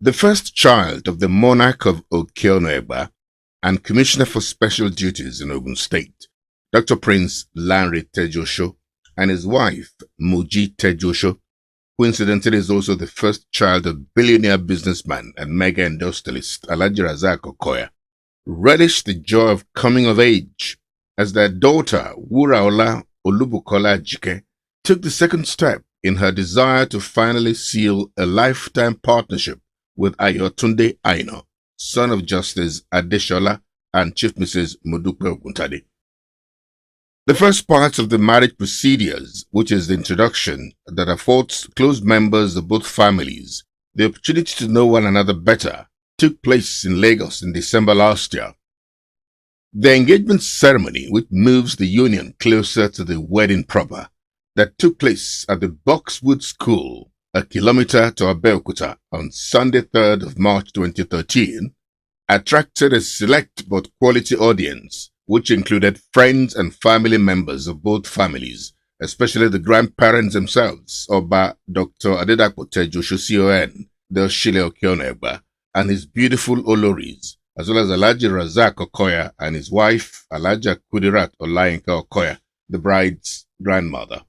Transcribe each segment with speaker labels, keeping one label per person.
Speaker 1: The first child of the monarch of Okeonoegba and Commissioner for Special Duties in Ogun State, Dr. Prince LANRE TEJUOSO, and his wife, Muji TEJUOSO, who incidentally is also the first child of billionaire businessman and mega industrialist Alhaji Razak Okoya, relished the joy of coming of age as their daughter, Wuraola Olubukola Ajike, took the second step in her desire to finally seal a lifetime partnership with Ayotunde Aino, son of Justice Adeshola and Chief Mrs. Modupe Oguntade. The first part of the marriage procedures, which is the introduction that affords close members of both families the opportunity to know one another better, took place in Lagos in December last year. The engagement ceremony, which moves the union closer to the wedding proper, that took place at the Boxwood School, a kilometer to Abeokuta on Sunday 3rd of March 2013, attracted a select but quality audience, which included friends and family members of both families, especially the grandparents themselves, Oba Dr. Adedapo TEJUOSO CON, Delshile Okeonoegba, and his beautiful Oloris, as well as Alhaji Razak Okoya and his wife, Alhaja Kudirat Olayinka Okoya, the bride's grandmother.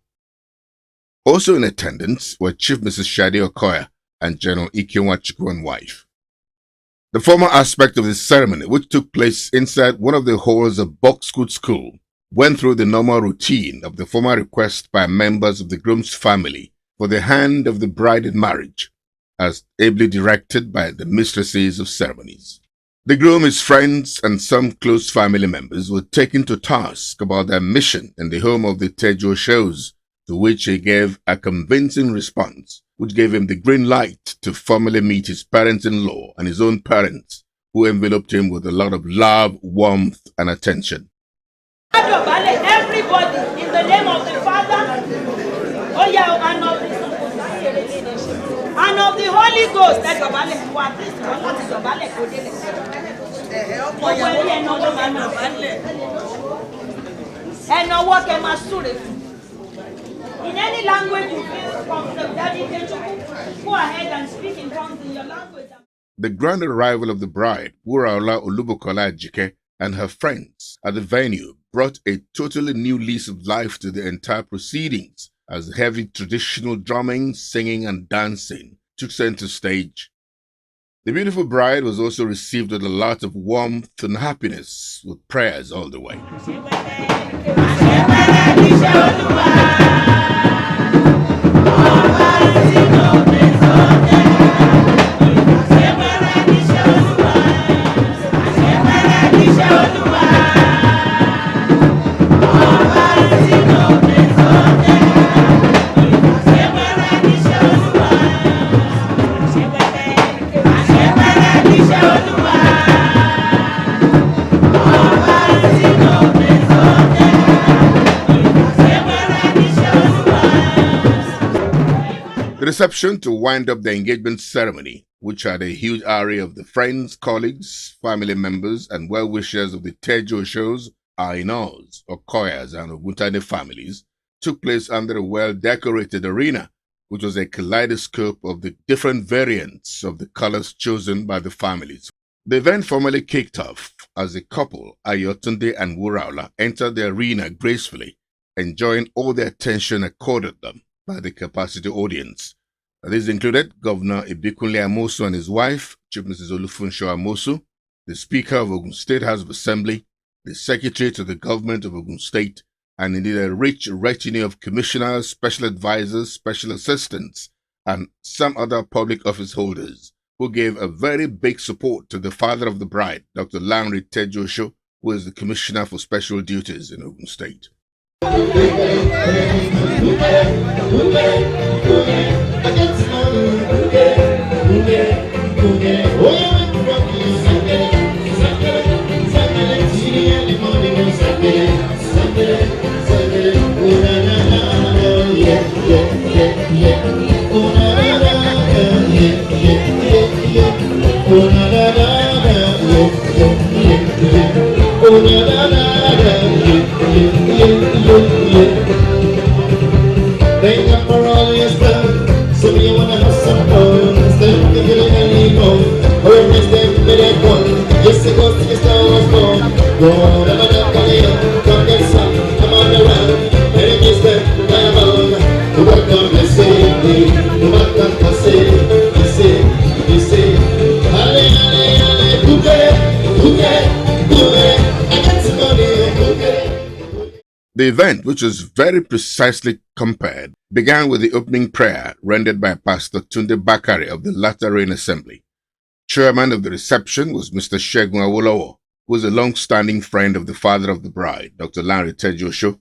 Speaker 1: Also in attendance were Chief Mrs. Shade Okoya and General Ikenwachukwu and wife. The former aspect of the ceremony, which took place inside one of the halls of Boxwood School, went through the normal routine of the formal request by members of the groom's family for the hand of the bride in marriage, as ably directed by the mistresses of ceremonies. The groom, his friends, and some close family members were taken to task about their mission in the home of the TEJUOSOs, to which he gave a convincing response, which gave him the green light to formally meet his parents-in-law and his own parents, who enveloped him with a lot of love, warmth, and attention.
Speaker 2: Everybody, in the name of the Father, and of the Holy Ghost, in any language you feel comfortable, go ahead and speak in tongues in your language.
Speaker 1: The grand arrival of the bride, Wuraola Olubukola Ajike, and her friends at the venue brought a totally new lease of life to the entire proceedings, as heavy traditional drumming, singing, and dancing took center stage. The beautiful bride was also received with a lot of warmth and happiness, with prayers all the way. The reception to wind up the engagement ceremony, which had a huge array of the friends, colleagues, family members, and well-wishers of the TEJUOSOs, Ainos, Okoyas, and Oguntade families, took place under a well-decorated arena, which was a kaleidoscope of the different variants of the colors chosen by the families. The event formally kicked off as the couple, Ayotunde and Wuraola, entered the arena gracefully, enjoying all the attention accorded them by the capacity audience. These included Governor Ibikunle Amosu and his wife, Chief Mrs. Olufunsho Amosu, the Speaker of Ogun State House of Assembly, the Secretary to the Government of Ogun State, and indeed a rich retinue of commissioners, special advisors, special assistants, and some other public office holders, who gave a very big support to the father of the bride, Dr. LANRE TEJUOSO, who is the Commissioner for Special Duties in Ogun State.
Speaker 3: Thank you for all your stuff. born. Oh, you miss them, me they born. Yes, it goes to the star was born. Go on, I'm not coming up. Come get some, I'm on the run. And you miss them, I'm on. You welcome, you say, you welcome, you say, you say. Halle, halle, halle, who get it, who get it, who get it. I got some money, who get it.
Speaker 1: The event, which was very precisely compared, began with the opening prayer rendered by Pastor Tunde Bakari of the Latter Rain Assembly. Chairman of the reception was Mr. Segun Awolowo, who was a long-standing friend of the father of the bride, Dr. LANRE TEJUOSO.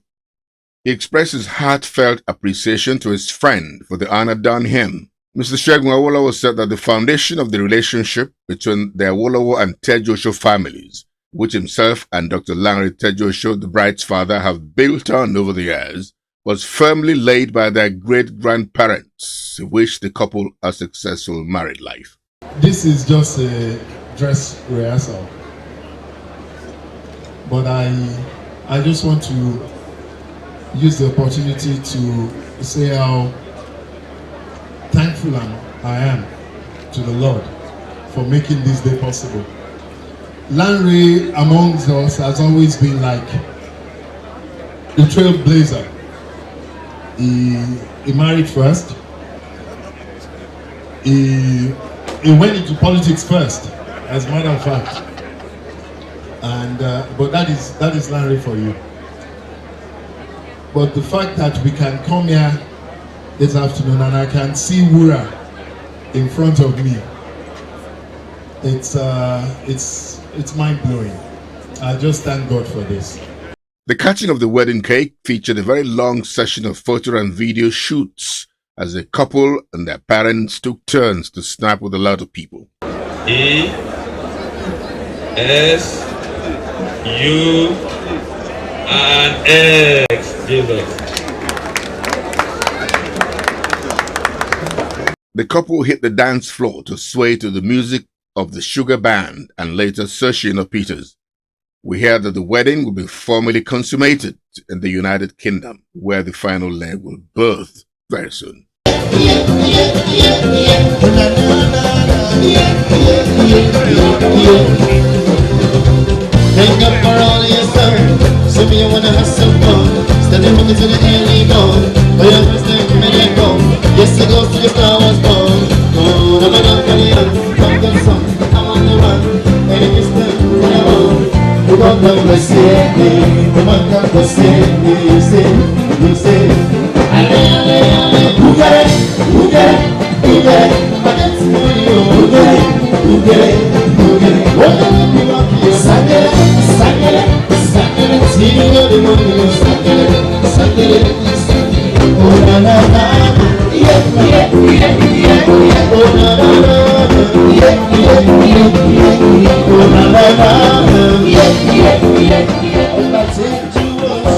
Speaker 1: He expressed his heartfelt appreciation to his friend for the honor done him. Mr. Segun Awolowo said that the foundation of the relationship between the Awolowo and TEJUOSO families, which himself and Dr. LANRE TEJUOSO, the bride's father, have built on over the years, was firmly laid by their great-grandparents, in which the couple a successful married life.
Speaker 4: This is just a dress rehearsal, but I just want to use the opportunity to say how thankful I am to the Lord for making this day possible. LANRE amongst us has always been like a trailblazer. He married first. He went into politics first, as a matter of fact. And but that is LANRE for you. But the fact that we can come here this afternoon and I can see Wura in front of me, it's mind-blowing. I just thank God for this.
Speaker 1: The cutting of the wedding cake featured a very long session of photo and video shoots as the couple and their parents took turns to snap with a lot of people.
Speaker 5: E S U and X, Jesus.
Speaker 1: The couple hit the dance floor to sway to the music of the Sugar Band and later Sershino Peters. We hear that the wedding will be formally consummated in the United Kingdom, where the final leg will birth very soon.
Speaker 3: Thank God for all your son. So me wanna have some fun. Standing from to the early dawn. But your first time when they come. Yes, it goes to the star was born. Oh, I'm not gonna come the sun. I'm on the run. And it is them when I'm on. You got the blessing. You got the blessing. You say. Ale. Who get it? Who get it? Who get it? I get to know you. Who get it? Who get it? Who get it? What do you want? Sangere. See you know the money. Sangere. Oh na na na. Yeah. Oh na na na. Yeah. Oh na na na. Yeah. Oh na TEJUOSO.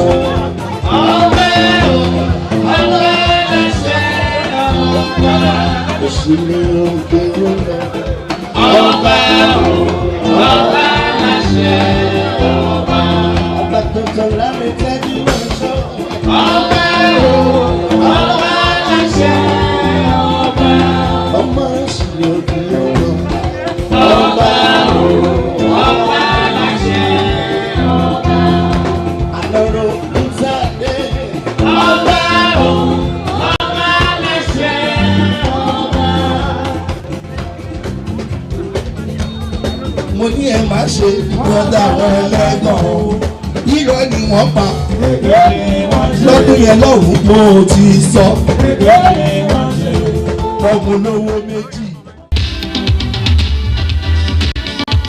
Speaker 3: Mo ní ẹ má ṣe lọ́dà àwọn ẹlẹ́gàn o, irọ́ ni wọ́n pa lọ́dún yẹn lọ́hùn-ún mo ti sọ ọmọ olówó méjì.